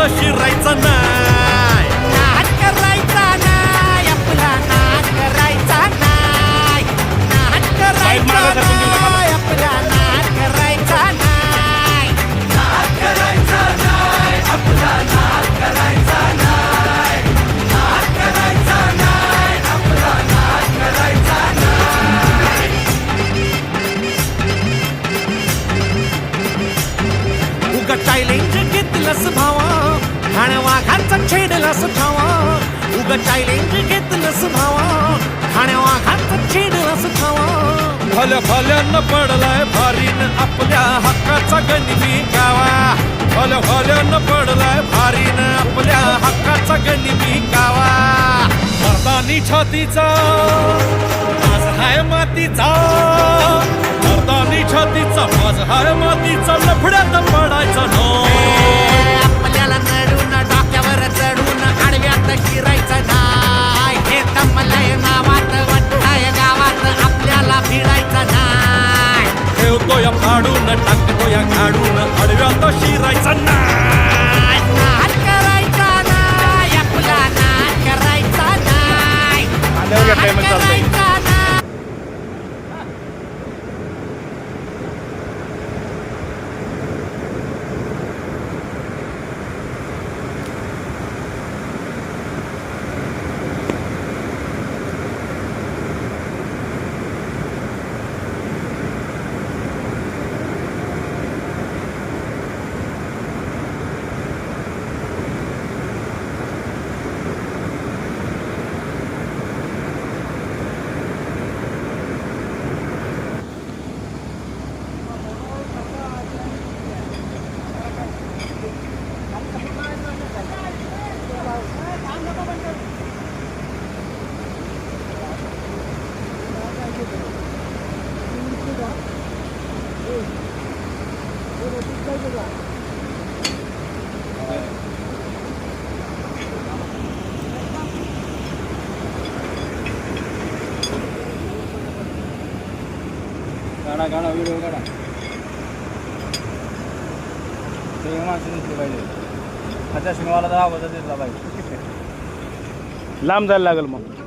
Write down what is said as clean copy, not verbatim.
हडव्यात शिरायचं नाही, नाद करायचा नाही, आपला नाद करायचा नाही, नाद करायचा नाही, आपला नाद करायचा नाही, नाद करायचा नाही, आपला नाद करायचा नाही, नाद करायचा नाही, आपला नाद करायचा नाही. उगा चॅलेंज घेतलंस भावा, ठाण्या वाघाचा छेडलास ठावा, उगा चॅलेंज घेतलंस भावा, ठाण्या वाघाचा छेडलास ठावा. भल्या भल्यानं पडलाय भारीन आपल्या हक्काचा गनिमी गावा, भल्या भल्यानं पडलाय भारीन आपल्या हक्काचा गनिमी गावा. मर्दानी छातीचा माझ हाय मातीचा, मर्दानी छातीचा माझ हाय मातीचा, लफड्यात पडायचा नो. आपल्याला नडून डोक्यावर चढून आडव्यात शिरायचं नाही, हे तमलय नावात वट्टाय गावात आपल्याला भिडायचं नाही. ठेवतो या फाडून टाकतो या काढून आडव्यात शिरायचं नाही. नाद करायचा नाही, आपला नाद करायचा नाही, नाद करायचा नाही. गाडा गाडा व्हिडिओ काढा, ते माणसं नसली पाहिजे, हाच्या शिंगाला तर आवाज देतला पाहिजे, लांब जायला लागेल मग.